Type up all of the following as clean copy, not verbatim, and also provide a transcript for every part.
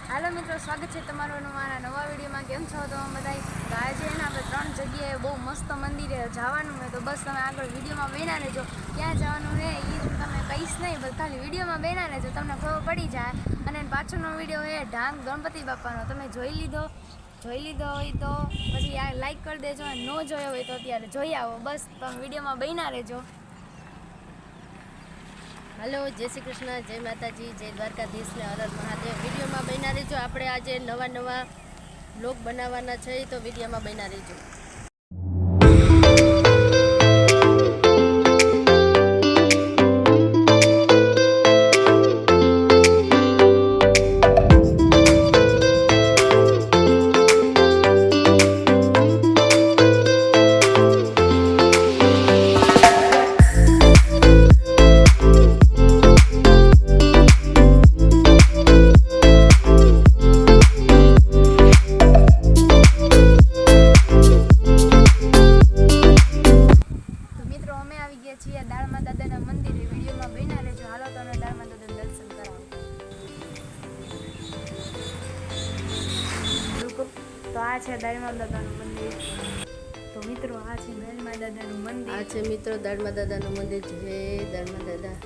Hello मित्रों, स्वागत है तमारो मारा नवा वीडियो में। केम छो तो बधाई? तो आज है આપણે ત્રણ જગ્યાએ બહુ મસ્ત મંદિરે જવાનું છે, તો બસ તમે આગળ વિડીયોમાં બન્યા રહેજો। ક્યાં જવાનું છે એ હું તમને કહીશ નહીં, બસ ખાલી વિડીયોમાં બન્યા રહેજો, તમને ખબર પડી જાય। અને પાછળનો વિડીયો છે ઢાંગ ગણપતિ બાપાનો, તમે જોઈ લીધો હોય તો પછી આ લાઈક કરી દેજો, અને ન જોયો હોય તો અત્યારે જોઈ આવો। બસ તમે વિડીયોમાં બન્યા રહેજો। हेलो, जय श्री कृष्ण, जय माताजी, जय द्वारकाधीश ने हर हर महादेव। वीडियो में बना रहीजो। आपणे आज नवा नवा ब्लॉग बनावाना छे, तो वीडियो में बना रहीजो। દાળમા દાદાના મંદિરે વિડીયોમાં બન્યા રહેજો। હાલો તો દાળમા દાદાના દર્શન કરાવો। તો આ છે દાળમા દાદાનું મંદિર। તો મિત્રો આ છે દાળમા દાદાનું મંદિર। આ છે મિત્રો દાળમા દાદાનું મંદિર। જય દાળમા દાદા।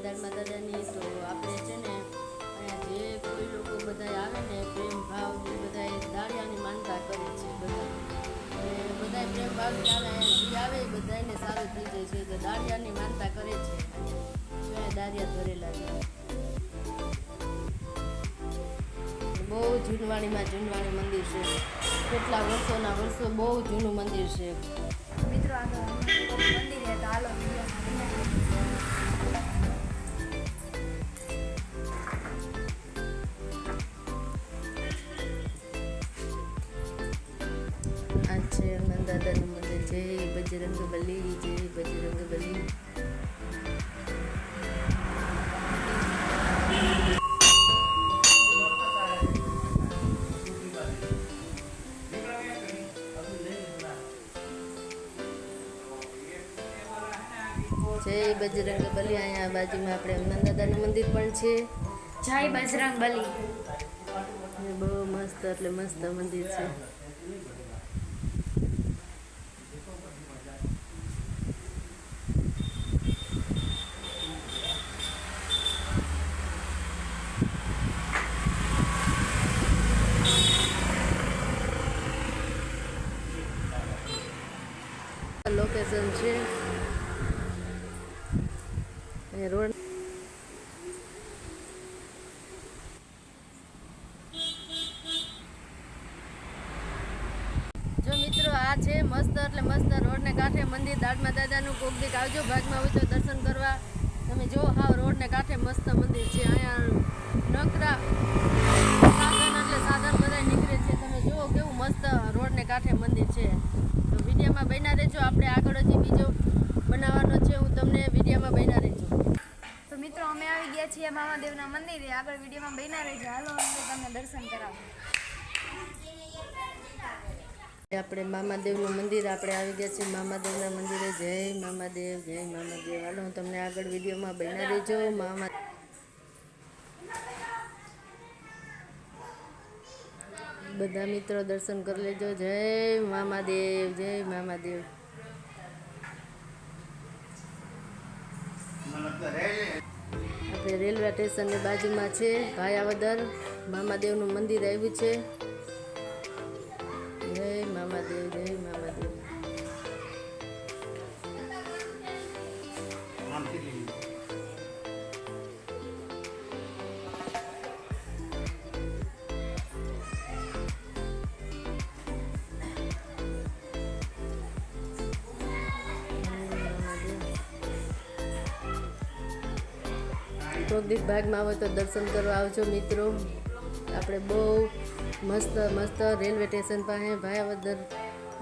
દાળમા દાદાની તો આપણે છે ને અહીંયા જે કોઈ લોકો બધા આવે ને પ્રેમ ભાવ બધા દાળિયાની માનતા કરે છે બધા, અને બધા પ્રેમ ભાવ આવે જે આવે બધાને સારું થઈ જાય છે, તો દાળિયાની માનતા કરે છે। અહીંયા દાળિયા ધરેલા છે। બહુ જૂનવાણીમાં મંદિર છે, કેટલા વર્ષોના વર્ષો બહુ જૂનું મંદિર છે। મિત્રો આગળ મંદિર છે, તો હાલો દાદાનું મંદિર। જય બજરંગબલી, જય બજરંગબલી। જય બજરંગબલી। અહીંયા બાજુમાં આપણે હનુમાન દાદાનું મંદિર પણ છે। જય બજરંગબલી। બહુ મસ્ત એટલે મસ્ત મંદિર છે। લોકેશન છે રોડ। જો મિત્રો આ છે મસ્ત એટલે મસ્ત રોડને કાંઠે મંદિર દાળમા દાદાનું। કોક દીક આવજો, ભાગમાં હોય તો દર્શન કરવા। તમે જો હાવ રોડને કાંઠે મસ્ત મંદિર છે। અહીંયા નકરા સાધન એટલે સાધન બધા નીકળે છે। તમે જુઓ કેવું મસ્ત રોડને કાંઠે મંદિર છે। તો વિડીયોમાં બન્યા રહેજો। આપણે આગળ હજી બીજો બનાવવાનો છે, હું તમને વિડીયોમાં બન્યા રહેજો। તો મિત્રો અમે આવી ગયા છીએ મહાદેવના મંદિરે, આગળ વિડીયોમાં બન્યા રહેજો। હાલો તમને દર્શન કરાવો। આપણે મામાદેવનું મંદિર આપણે આવી ગયા છીએ મામાદેવના મંદિરે। જય મામાદેવ, જય મામાદેવ। હાલો હું તમને આગળ વિડીયોમાં બન્યા રહેજો। બધા મિત્રો દર્શન કરી લેજો। જય મામાદેવ, જય મામાદેવ। આપણે રેલવે સ્ટેશનની બાજુમાં છે ભાયાવદર મામાદેવનું મંદિર આવ્યું છે। જય મામાદેવ, જય મામાદેવ। કોક દીક ભાગમાં આવો તો દર્શન કરવા આવજો મિત્રો. આપણે બહુ મસ્ત મસ્ત રેલવે સ્ટેશન પાસે ભાયાવદર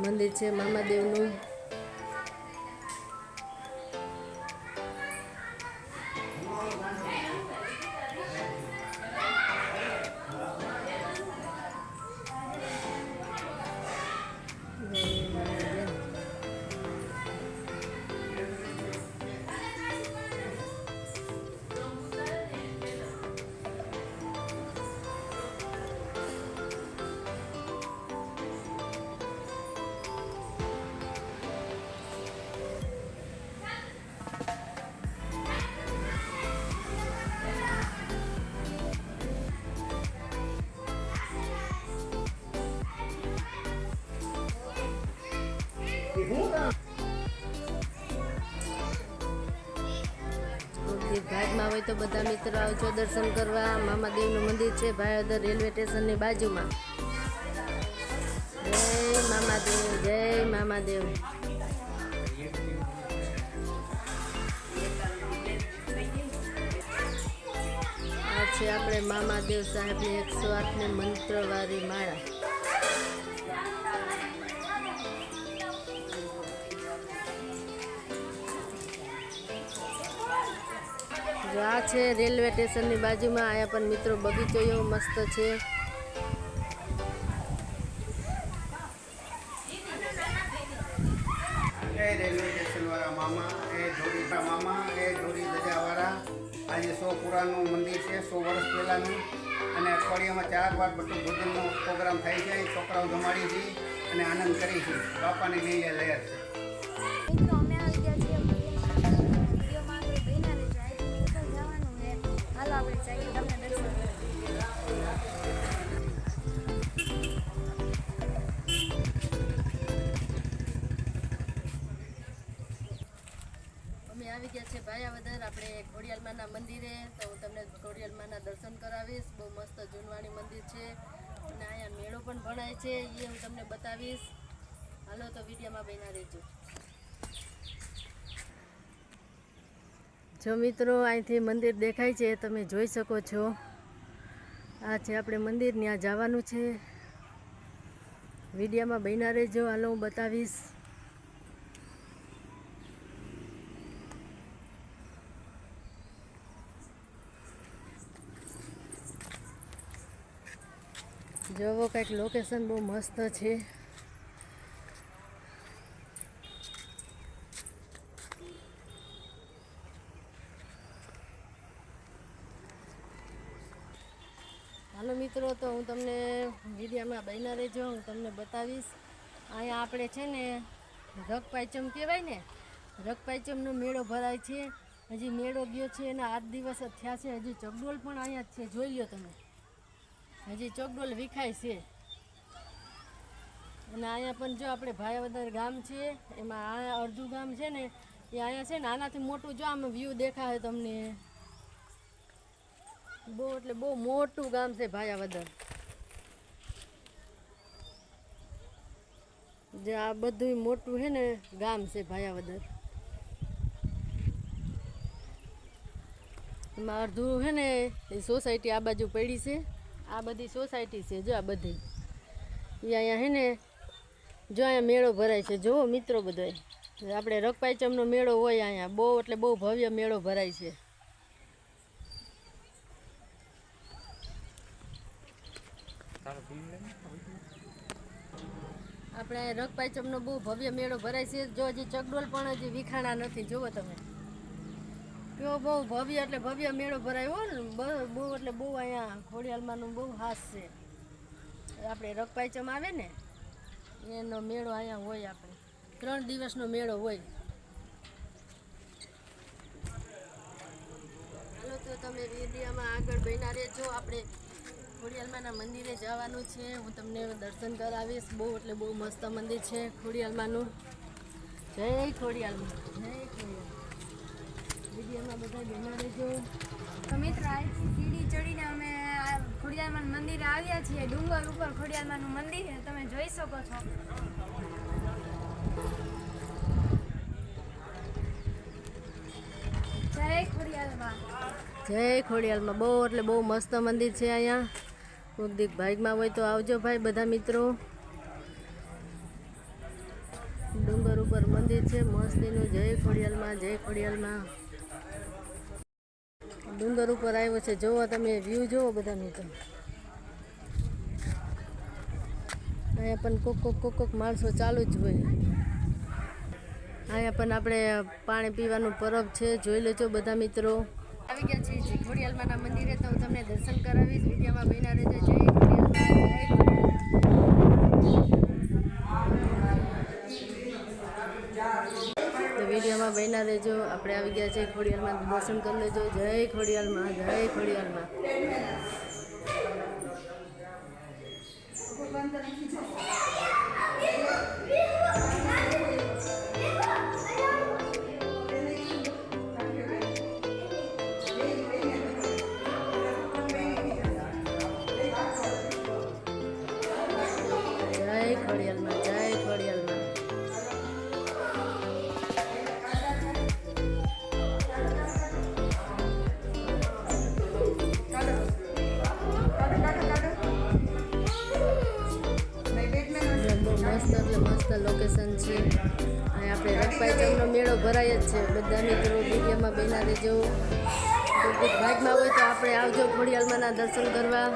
મંદિર છે મામાદેવનું. ભાગમાં હોય તો બધા મિત્રો આવજો દર્શન કરવા. મામાદેવનું મંદિર છે ભાયાવદર રેલવે સ્ટેશનની બાજુમાં. જય મામાદેવ, જય મામાદેવ. આ છે આપણે મામાદેવ સાહેબની 108 મંત્રવાળી માળા. જો આ છે રેલવે સ્ટેશનની બાજુમાં. અહીંયા પણ મિત્રો બગીચો એવો મસ્ત છે. રેલવે સ્ટેશન વાળા મામા એ જોડી મામા એ જોડી ધજાવાળા. આજે 100 પુરાનું મંદિર છે, 100 વર્ષ પહેલાંનું. અને અઠવાડિયામાં 4 વાર બધું ભોજનનો પ્રોગ્રામ થાય છે. છોકરાઓ જમાડી છે અને આનંદ કરી છે. બાપાની લીલા લહેર છે. મિત્રો અમે આવી ગયા છીએ વિડીયોમાં આગળ બન્યા રહેજો. અહીંથી નીકળ જવાનું છે. હાલો આપણે જઈએ તમને દર્શન અમે આવી ગયા છે ભાયાવદર આપણે ખોડિયાલમાના મંદિરે. તો હું તમને ખોડિયાલમાના દર્શન કરાવીશ. બહુ મસ્ત જૂનવાણી મંદિર છે અને અહીંયા મેળો પણ ભણાય છે, એ હું તમને બતાવીશ. હાલો તો વિડીયોમાં બન્યા રહેજો. જો મિત્રો અહીંથી મંદિર દેખાય છે, તમે જોઈ શકો છો. આ છે આપણે મંદિર, ત્યાં જવાનું છે. વિડીયોમાં બન્યા રહેજો. હાલો હું બતાવીશ. જોવો કંઈક લોકેશન બહુ મસ્ત છે. હાલો મિત્રો, તો હું તમને વિડીયોમાં બન્યા રહેજો. હું તમને બતાવીશ. અહીંયા આપણે છે ને રગપાયચમ કહેવાય ને, રગપાયચમનો મેળો ભરાય છે. હજી મેળો ગયો છે એના 8 દિવસ જ થયા છે. હજી ચકડોળ પણ અહીંયા જ છે, જોઈ લો તમે. હજી ચકડોળ વિખાય છે. અને અહીંયા પણ જો આપણે ભાયાવદર ગામ છે, એમાં આ અડધું ગામ છે ને એ અહીંયા છે ને આનાથી મોટું જો આમ વ્યૂ દેખાય તમને. બહુ એટલે બહુ મોટું ગામ છે ભાયાવદર. જે આ બધું મોટું છે ને ગામ છે ભાયાવદર. એમાં અડધું છે ને એ સોસાયટી આ બાજુ પડી છે. આ બધી સોસાયટી છે જો આ બધી. એ અહીંયા છે ને જો અહીંયા મેળો ભરાય છે. જુઓ મિત્રો બધાય, આપણે રગપાયચમનો મેળો હોય અહીંયા. બહુ એટલે બહુ ભવ્ય મેળો ભરાય છે. આપણે રગપાયચમનો બહુ ભવ્ય મેળો ભરાય છે. જો હજી ચકડોળ પણ હજી વિખાણા નથી. જુઓ તમે કેવો બહુ ભવ્ય એટલે ભવ્ય મેળો ભરાયો હોય ને. બહુ એટલે બહુ અહીંયા ખોડિયાલમાંનું બહુ હાસ છે. આપણે રગપાયચમ આવે ને એનો મેળો અહીંયા હોય. આપણે 3 દિવસનો મેળો હોય. હાલો તો તમે વિડીયોમાં આગળ બન્યા રહેજો. આપણે ખોડિયાલમાના મંદિરે જવાનું છે. હું તમને દર્શન કરાવીશ. બહુ એટલે બહુ મસ્ત મંદિર છે ખોડિયાલમાનું. જય ખોડિયાલમાં, જય ખોડિયાલ. વિડીયોમાં બધા બન્યા રહેજો. તો મિત્રો અહીંથી સીડી ચડીને અમે ખોડિયાલમાન મંદિરે આવ્યા છીએ. ડુંગર ઉપર ખોડિયાલમાનું મંદિર છે, તમે જોઈ શકો છો. જય ખોડિયાલમાં, જય ખોડિયાલમાં બહુ એટલે બહુ મસ્ત મંદિર છે અહીંયા. કોઈક દીક ભાગમાં હોય તો આવજો ભાઈ બધા મિત્રો. ડુંગર ઉપર મંદિર છે મસ્તીનું. જય ખોડિયાલમાં, જય ખોડિયાલમાં. ડુંગર ઉપર આવ્યો છે, જોવો તમે વ્યૂ જોવો બધા મિત્રો. અહીંયા પણ કોક માણસો ચાલુ જ હોય. અહીંયા પણ આપણે પાણી પીવાનું પરબ છે, જોઈ લેજો બધા મિત્રો. આવી ગયા છે ખોડિયાલમાના મંદિરે, તો હું તમને દર્શન કરાવીશ. વિડીયોમાં બન્યા રહેજો. જય ખોડિયાલમાં, તો વિડીયોમાં બન્યા રહેજો. આપણે આવી ગયા છે ખોડિયાલમાં, દર્શન કરી લેજો. જય ખોડિયાલમાં, જય ખોડિયાલમાં. મસ્ત લોકેશન છે. અને આપણે રખપાઈચમનો મેળો ભરાય જ છે. બધા મિત્રો વિડીયોમાં બન્યા રહેજો. ભાગમાં હોય તો આપણે આવજો ખોડિયાલમાના દર્શન કરવા.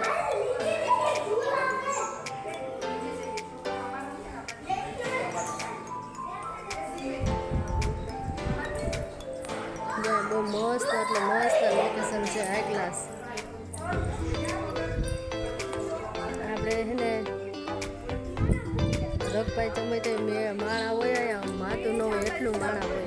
બહુ મસ્ત એટલે મસ્ત લોકેશન છે, હાઈ ક્લાસ. આપણે છે ને રખપાઈ તમે તો માણા હોય, અહીંયા માતું ન હોય એટલું માણા હોય.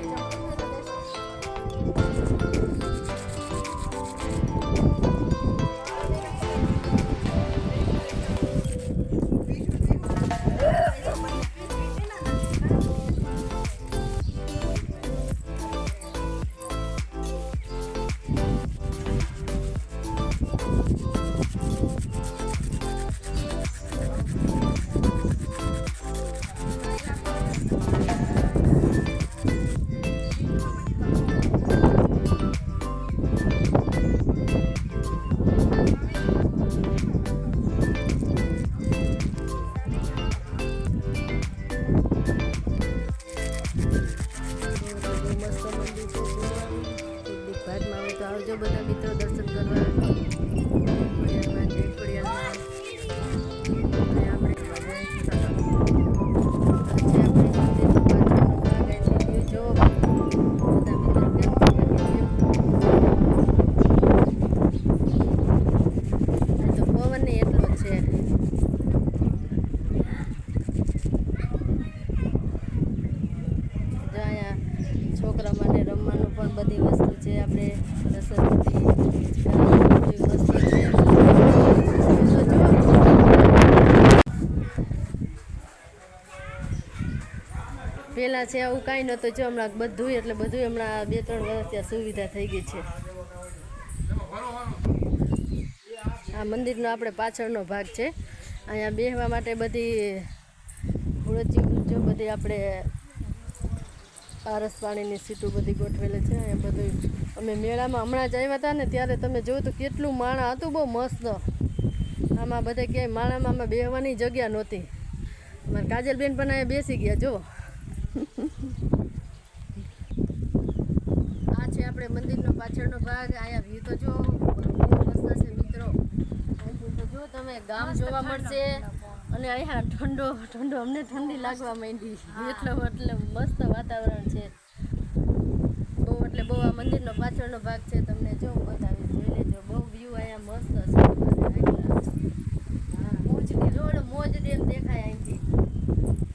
આવજો બધા મિત્રો દર્શન કરવા. ખોડિયાલમાં, જય ખોડિયાલમાં. તો પવન ને એટલો છે. જો અહીંયા છોકરા માટે રમવાનું પણ બધી વસ્તુ છે. આપણે પહેલાં છે આવું કાંઈ નહોતું. જો હમણાં બધું એટલે બધું હમણાં 2-3 વર્ષ ત્યાં સુવિધા થઈ ગઈ છે. આ મંદિરનો આપણે પાછળનો ભાગ છે. અહીંયા બેસવા માટે બધી જો બધી આપણે આરસ પાણીની સીટો બધી ગોઠવેલી છે. અહીંયા બધું અમે મેળામાં હમણાં જ આવ્યા હતા ને ત્યારે તમે જોયું તો કેટલું માણા હતું, બહુ મસ્ત. આમાં બધે ક્યાંય માણામાં આમાં બેસવાની જગ્યા નહોતી. અમારા કાજલબેન પણ અહીંયા બેસી ગયા. જો આ છે આપણે મંદિરનો પાછળનો ભાગ. અહીંયા વ્યૂ તો જો બહુ મસ્ત છે મિત્રો. તો જો તમે ગામ જોવા મળશે. અને અહીંયા ઠંડો અમને ઠંડી લાગવા માંડી. એટલે મસ્ત વાતાવરણ છે. બહુ એટલે બહુ આ મંદિરનો પાછળનો ભાગ છે. તમને જો બતાવી જોઈ લેજો. બહુ વ્યૂ અહીંયા મસ્ત છે. મોજની રોડ, મોજ ડેમ દેખાય અહીંથી.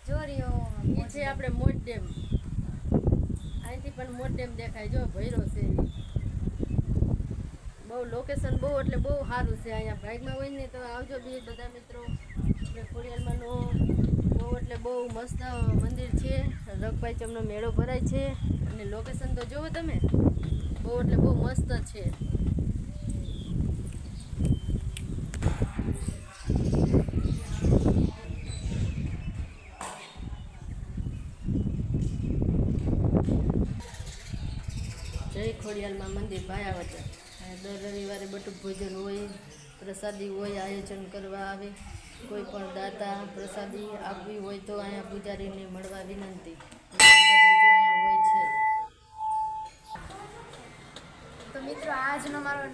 જોરિયો એ છે આપણે મોજ ડેમ. અહીંથી પણ મોજ ડેમ દેખાય. જો ભૈરો છે. બહુ લોકેશન બહુ એટલે બહુ સારું છે. અહીંયા ભાગમાં હોય ને તો આવજો બી બધા મિત્રો. આપણે ખોડિયાલમાંનું બહુ એટલે બહુ મસ્ત મંદિર છે. રખપાઈચમનો મેળો ભરાય છે. અને લોકેશન તો જુઓ તમે, બહુ એટલે બહુ મસ્ત છે. જય ખોડિયાલમાં મંદિર ભાયાવદર. દર રવિવારે બટુક ભોજન હોય, પ્રસાદી હોય, આયોજન કરવા આવે. કોઈ પણ દાતા પ્રસાદી આપવી હોય તો અહીંયા પૂજારીને મળવા વિનંતી. અહીંયા હોય છે. તો મિત્રો આજનો મારો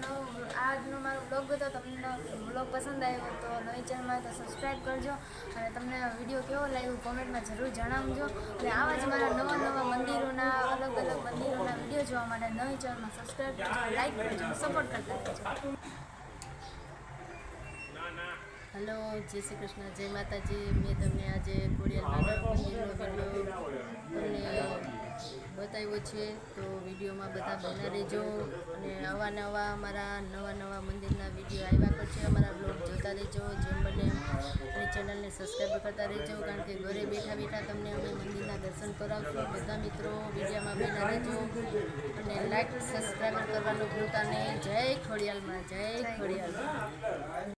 બ્લોગ હતો. તમને બ્લોગ પસંદ આવ્યો તો નવી ચેનલમાં તો સબસ્ક્રાઈબ કરજો અને તમને વિડીયો કેવો લાગ્યો કોમેન્ટમાં જરૂર જણાવજો. અને આવા જ મારા નવા મંદિરોના અલગ મંદિરોના વિડીયો જોવા માટે નવી ચેનલમાં સબસ્ક્રાઈબ કરજો, લાઈક કરજો, સપોર્ટ કરતા રહેજો. હલો, જય શ્રી કૃષ્ણ, જય માતાજી. મેં તમને આજે ખોડિયાર મંદિરનો વિડીયો તમને બતાવ્યો છે. તો વિડીયોમાં બધા બના રહેજો અને નવા અમારા નવા મંદિરના વિડીયો આવ્યા કરશે. અમારા બ્લોગ જોતા રહેજો જેમ બને અને ચેનલને સબસ્ક્રાઈબ કરતા રહેજો, કારણ કે ઘરે બેઠા તમને અમે મંદિરના દર્શન કરાવશું. બધા મિત્રો વિડીયોમાં બના રહેજો અને લાઈક સબસ્ક્રાઈબ કરવાનું ભૂલતા નહીં. જય ખોડિયાલમાં, જય ખોડિયાલ.